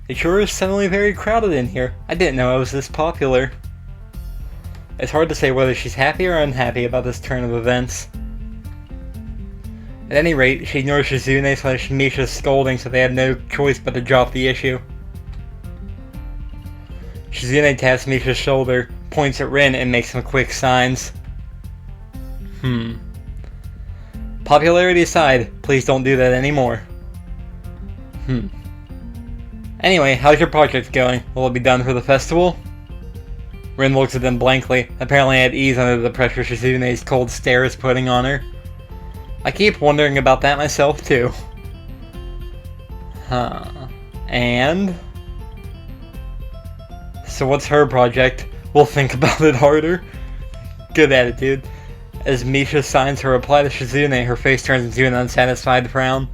It sure is suddenly very crowded in here. I didn't know I was this popular. It's hard to say whether she's happy or unhappy about this turn of events. At any rate, she ignores Shizune/Misha's scolding, so they have no choice but to drop the issue. Shizune taps Misha's shoulder, points at Rin, and makes some quick signs. Popularity aside, please don't do that anymore. Anyway, how's your project going? Will it be done for the festival? Rin looks at them blankly, apparently at ease under the pressure Shizune's cold stare is putting on her. I keep wondering about that myself, too. And? So what's her project? We'll think about it harder. Good attitude. As Misha signs her reply to Shizune, her face turns into an unsatisfied frown.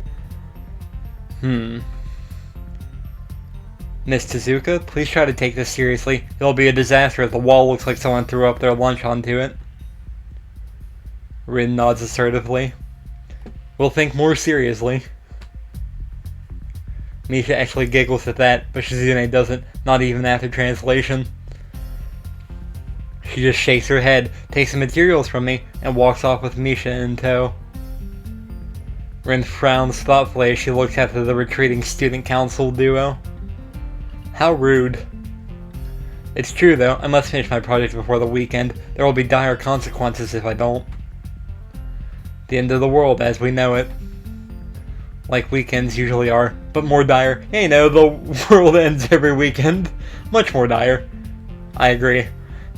Miss Tezuka, please try to take this seriously. It'll be a disaster if the wall looks like someone threw up their lunch onto it. Rin nods assertively. We'll think more seriously. Misha actually giggles at that, but Shizune doesn't, not even after translation. She just shakes her head, takes the materials from me, and walks off with Misha in tow. Rin frowns thoughtfully as she looks after the retreating student council duo. How rude. It's true though, I must finish my project before the weekend. There will be dire consequences if I don't. The end of the world as we know it. Like weekends usually are, but more dire. Hey, the world ends every weekend. Much more dire. I agree.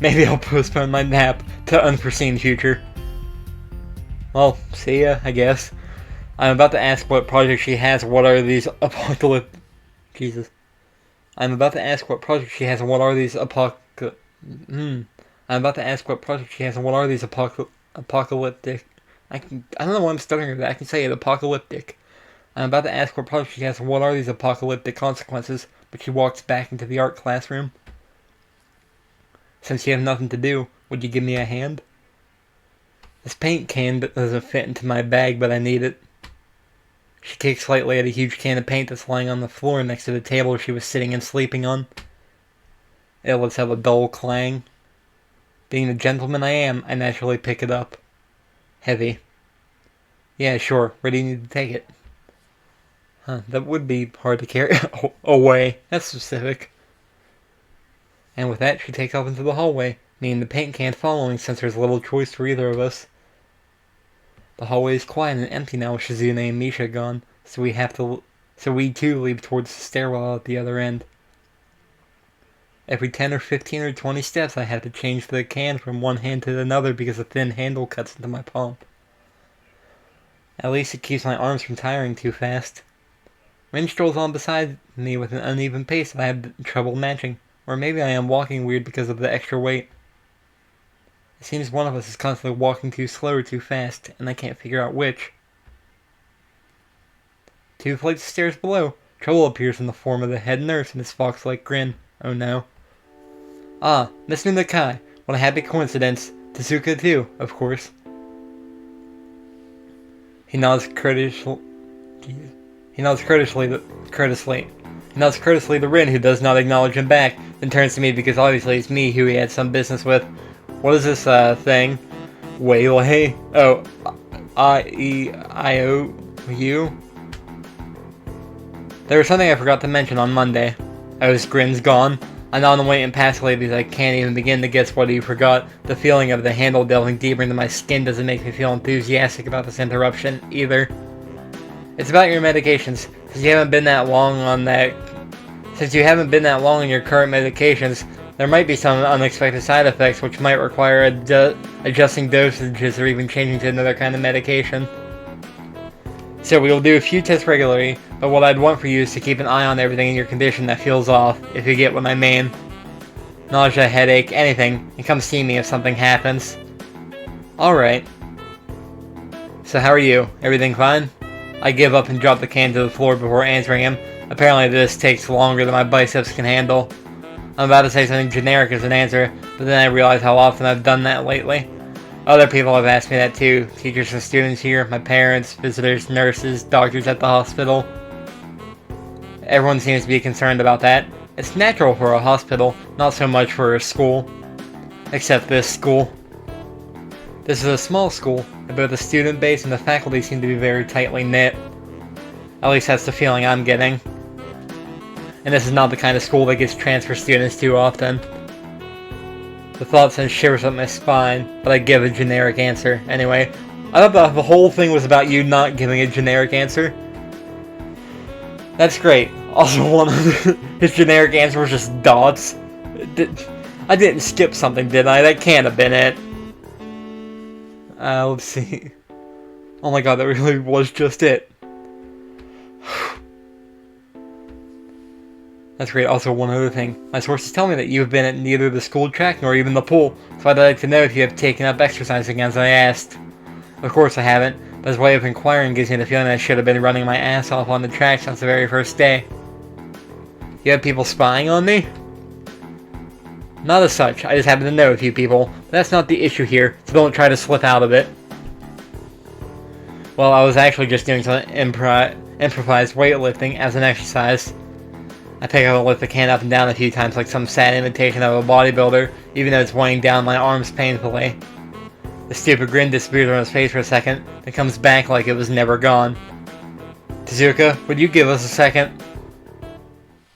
Maybe I'll postpone my nap to unforeseen future. Well, see ya, I guess. I'm about to ask what project she has and what are these apocalyptic... Jesus. I'm about to ask what project she has and what are these apocalyptic... I'm about to ask what project she has and what are these apocalyptic... I don't know why I'm stuttering with that. I can say it, apocalyptic. I'm about to ask what project she has and what are these apocalyptic consequences, but she walks back into the art classroom. Since you have nothing to do, would you give me a hand? This paint can doesn't fit into my bag, but I need it. She kicks slightly at a huge can of paint that's lying on the floor next to the table she was sitting and sleeping on. It lets out a dull clang. Being the gentleman I am, I naturally pick it up. Heavy. Yeah, sure. Where do you need to take it? That would be hard to carry away. That's specific. And with that, she takes off into the hallway, meaning the paint can following since there's little choice for either of us. The hallway is quiet and empty now with Shizune and Misha gone, so we too leap towards the stairwell at the other end. Every 10 or 15 or 20 steps I have to change the can from one hand to another because a thin handle cuts into my palm. At least it keeps my arms from tiring too fast. Rin strolls on beside me with an uneven pace that I have trouble matching, or maybe I am walking weird because of the extra weight. It seems one of us is constantly walking too slow or too fast, and I can't figure out which. 2 flights of stairs below, trouble appears in the form of the head nurse and his fox-like grin. Oh no. Ah, Mr. Nakai, what a happy coincidence. Tezuka too, of course. He nods courteously to Rin, who does not acknowledge him back, then turns to me because obviously it's me who he had some business with. What is this, thing? Waylay? Oh, I-E-I-O-U? There was something I forgot to mention on Monday. Oh, his grin's gone. I nod and wait impassively because I can't even begin to guess what he forgot. The feeling of the handle delving deeper into my skin doesn't make me feel enthusiastic about this interruption, either. It's about your medications. Since you haven't been that long on your current medications, there might be some unexpected side effects which might require adjusting dosages or even changing to another kind of medication. So we will do a few tests regularly, but what I'd want for you is to keep an eye on everything in your condition that feels off, if you get what I mean. Nausea, headache, anything, and come see me if something happens. Alright. So how are you? Everything fine? I give up and drop the can to the floor before answering him. Apparently this takes longer than my biceps can handle. I'm about to say something generic as an answer, but then I realize how often I've done that lately. Other people have asked me that too. Teachers and students here, my parents, visitors, nurses, doctors at the hospital. Everyone seems to be concerned about that. It's natural for a hospital, not so much for a school. Except this school. This is a small school, and both the student base and the faculty seem to be very tightly knit. At least that's the feeling I'm getting. And this is not the kind of school that gets transfer students too often. The thought sends shivers up my spine, but I give a generic answer anyway. I thought the whole thing was about you not giving a generic answer. That's great. Also, one of his generic answer was just dots. I didn't skip something, did I? That can't have been it. Let's see. Oh my god, that really was just it. That's great. Also, one other thing. My sources tell me that you've been at neither the school track nor even the pool, so I'd like to know if you have taken up exercising as I asked. Of course I haven't, but his way of inquiring gives me the feeling that I should have been running my ass off on the track since the very first day. You have people spying on me? Not as such, I just happen to know a few people, but that's not the issue here, so don't try to slip out of it. Well, I was actually just doing some improvised weightlifting as an exercise. I pick up and lift the can up and down a few times like some sad imitation of a bodybuilder, even though it's weighing down my arms painfully. The stupid grin disappears on his face for a second, then comes back like it was never gone. Tezuka, would you give us a second?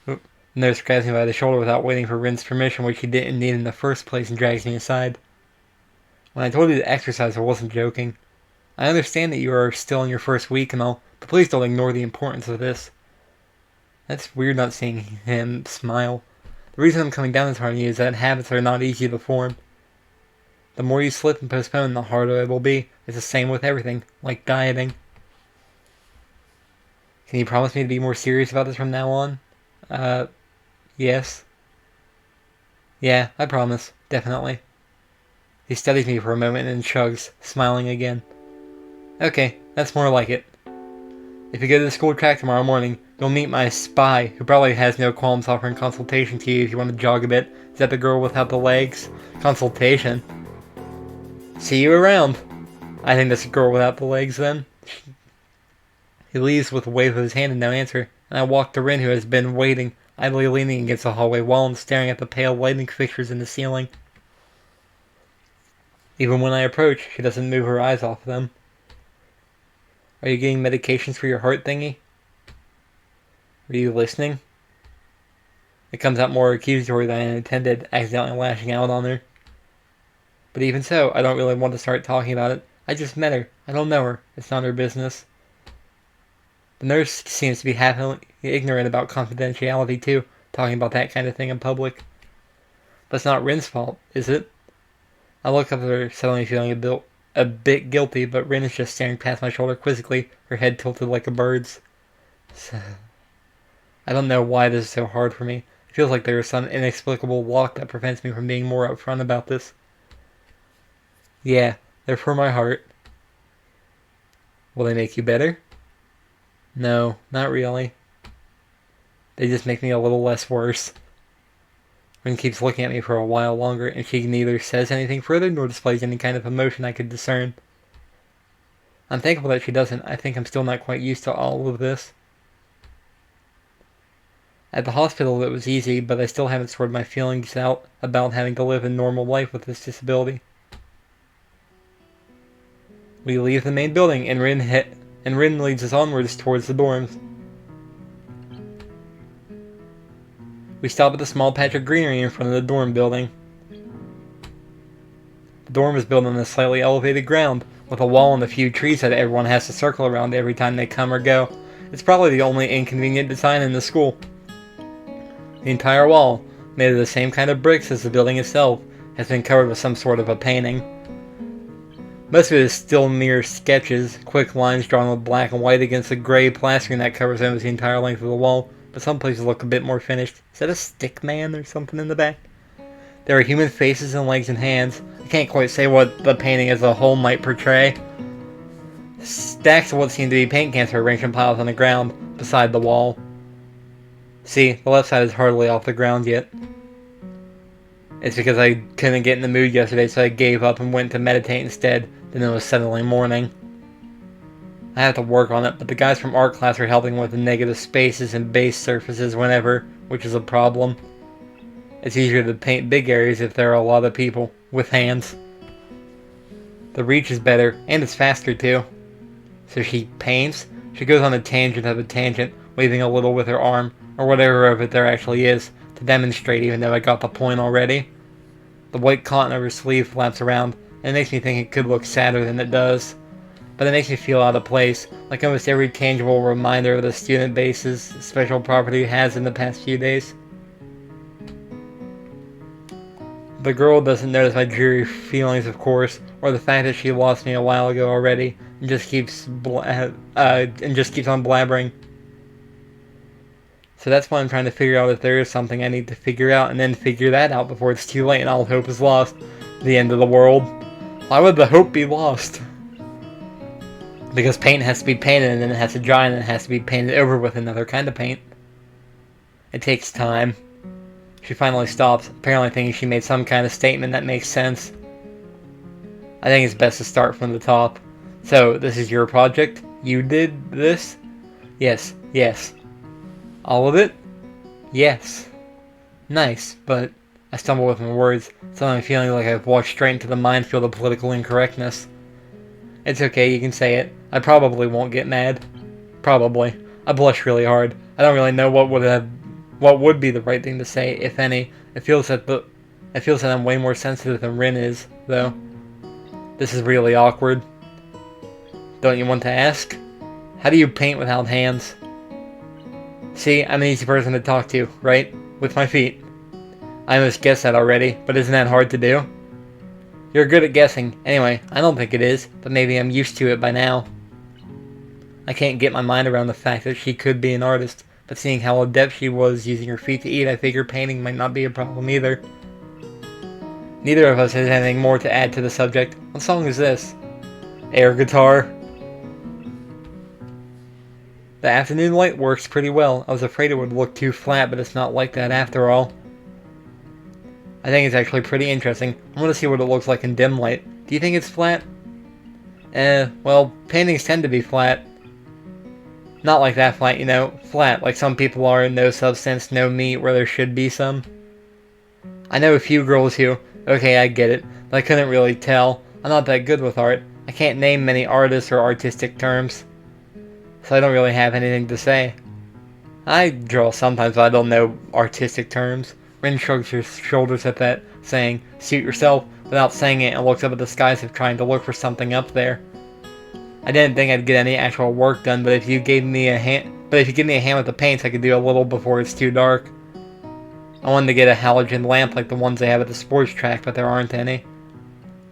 Oop. The nurse grabs me by the shoulder without waiting for Rin's permission, which he didn't need in the first place, and drags me aside. When I told you to exercise, I wasn't joking. I understand that you are still in your first week and all, but please don't ignore the importance of this. That's weird not seeing him smile. The reason I'm coming down this hard on you is that habits are not easy to form. The more you slip and postpone, the harder it will be. It's the same with everything, like dieting. Can you promise me to be more serious about this from now on? Yes. Yeah, I promise. Definitely. He studies me for a moment and shrugs, smiling again. Okay, that's more like it. If you go to the school track tomorrow morning, you'll meet my spy, who probably has no qualms offering consultation to you if you want to jog a bit. Is that the girl without the legs? Consultation? See you around. I think that's the girl without the legs then. He leaves with a wave of his hand and no answer, and I walk to Rin, who has been waiting, idly leaning against the hallway wall and staring at the pale lighting fixtures in the ceiling. Even when I approach, she doesn't move her eyes off them. Are you getting medications for your heart thingy? Are you listening? It comes out more accusatory than I intended, accidentally lashing out on her. But even so, I don't really want to start talking about it. I just met her. I don't know her. It's not her business. The nurse seems to be half ignorant about confidentiality too, talking about that kind of thing in public. But it's not Rin's fault, is it? I look up at her, suddenly feeling a bit guilty, but Rin is just staring past my shoulder quizzically, her head tilted like a bird's. I don't know why this is so hard for me. It feels like there is some inexplicable lock that prevents me from being more upfront about this. Yeah, they're for my heart. Will they make you better? No, not really. They just make me a little less worse. Rin keeps looking at me for a while longer, and she neither says anything further nor displays any kind of emotion I could discern. I'm thankful that she doesn't. I think I'm still not quite used to all of this. At the hospital it was easy, but I still haven't sorted my feelings out about having to live a normal life with this disability. We leave the main building, and Rin leads us onwards towards the dorms. We stop at the small patch of greenery in front of the dorm building. The dorm is built on a slightly elevated ground, with a wall and a few trees that everyone has to circle around every time they come or go. It's probably the only inconvenient design in the school. The entire wall, made of the same kind of bricks as the building itself, has been covered with some sort of a painting. Most of it is still mere sketches, quick lines drawn with black and white against the gray plastering that covers almost the entire length of the wall, but some places look a bit more finished. Is that a stick man or something in the back? There are human faces and legs and hands. I can't quite say what the painting as a whole might portray. Stacks of what seem to be paint cans are arranged in piles on the ground, beside the wall. See, the left side is hardly off the ground yet. It's because I couldn't get in the mood yesterday, so I gave up and went to meditate instead. Then it was suddenly morning. I have to work on it, but the guys from art class are helping with the negative spaces and base surfaces whenever, which is a problem. It's easier to paint big areas if there are a lot of people with hands. The reach is better, and it's faster too. So she paints, she goes on a tangent of a tangent, waving a little with her arm, or whatever of it there actually is, to demonstrate even though I got the point already. The white cotton of her sleeve flaps around, and it makes me think it could look sadder than it does. But it makes me feel out of place, like almost every tangible reminder of the student base's special property has in the past few days. The girl doesn't notice my dreary feelings, of course, or the fact that she lost me a while ago already, and just keeps on blabbering. So that's why I'm trying to figure out if there is something I need to figure out, and then figure that out before it's too late and all hope is lost. The end of the world. Why would the hope be lost? Because paint has to be painted, and then it has to dry, and then it has to be painted over with another kind of paint. It takes time. She finally stops, apparently thinking she made some kind of statement that makes sense. I think it's best to start from the top. So, this is your project? You did this? Yes, yes. All of it? Yes. Nice, but I stumble with my words, suddenly feeling like I've walked straight into the minefield of political incorrectness. It's okay, you can say it. I probably won't get mad. Probably. I blush really hard. I don't really know what would be the right thing to say, if any. It feels that I'm way more sensitive than Rin is, though. This is really awkward. Don't you want to ask? How do you paint without hands? See, I'm an easy person to talk to, right? With my feet. I almost guessed that already, but isn't that hard to do? You're good at guessing. Anyway, I don't think it is, but maybe I'm used to it by now. I can't get my mind around the fact that she could be an artist, but seeing how adept she was using her feet to eat, I figure painting might not be a problem either. Neither of us has anything more to add to the subject. What song is this? Air guitar. The afternoon light works pretty well. I was afraid it would look too flat, but it's not like that after all. I think it's actually pretty interesting. I want to see what it looks like in dim light. Do you think it's flat? Well, paintings tend to be flat. Not like that flat, you know. Flat, like some people are, no substance, no meat, where there should be some. I know a few girls who, okay, I get it, but I couldn't really tell. I'm not that good with art. I can't name many artists or artistic terms. So I don't really have anything to say. I draw sometimes, but I don't know artistic terms. Rin shrugs her shoulders at that, saying, suit yourself, without saying it, and looks up at the sky as if trying to look for something up there. I didn't think I'd get any actual work done, but if you give me a hand with the paints, I could do a little before it's too dark. I wanted to get a halogen lamp like the ones they have at the sports track, but there aren't any.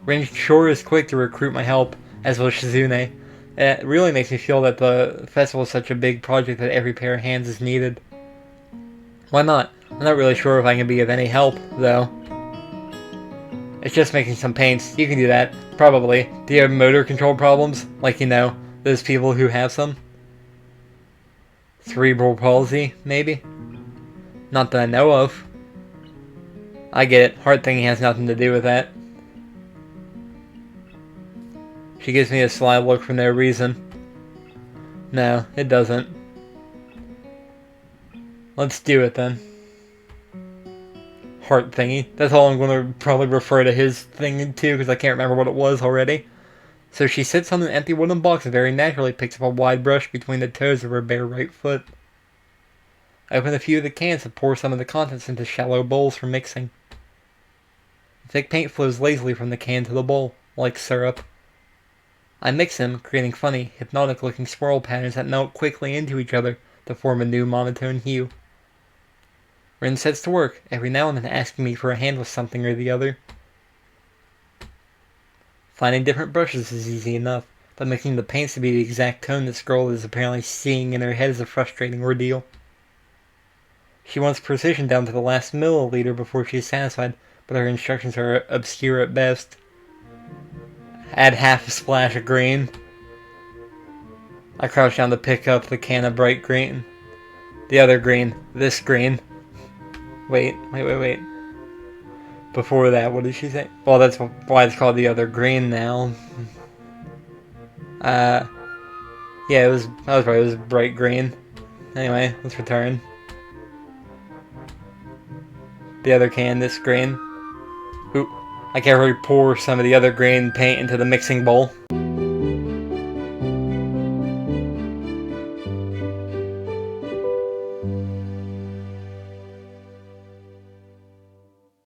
Rin sure is quick to recruit my help, as was Shizune. It really makes me feel that the festival is such a big project that every pair of hands is needed. Why not? I'm not really sure if I can be of any help, though. It's just making some paints. You can do that. Probably. Do you have motor control problems? Like, you know, those people who have some? Cerebral palsy, maybe? Not that I know of. I get it. Heart thinking has nothing to do with that. She gives me a sly look for no reason. No, it doesn't. Let's do it then. Heart thingy. That's all I'm going to probably refer to his thing to, because I can't remember what it was already. So she sits on an empty wooden box and very naturally picks up a wide brush between the toes of her bare right foot. I open a few of the cans and pour some of the contents into shallow bowls for mixing. The thick paint flows lazily from the can to the bowl, like syrup. I mix them, creating funny, hypnotic-looking swirl patterns that melt quickly into each other to form a new monotone hue. Rin sets to work, every now and then asking me for a hand with something or the other. Finding different brushes is easy enough, but making the paints to be the exact tone this girl is apparently seeing in her head is a frustrating ordeal. She wants precision down to the last milliliter before she is satisfied, but her instructions are obscure at best. Add half a splash of green. I crouch down to pick up the can of bright green. The other green. This green. Wait. Before that, what did she say? Well, that's why it's called the other green now. Yeah, that was right, it was bright green. Anyway, let's return. The other can, this green. Ooh, I can't really pour some of the other green paint into the mixing bowl.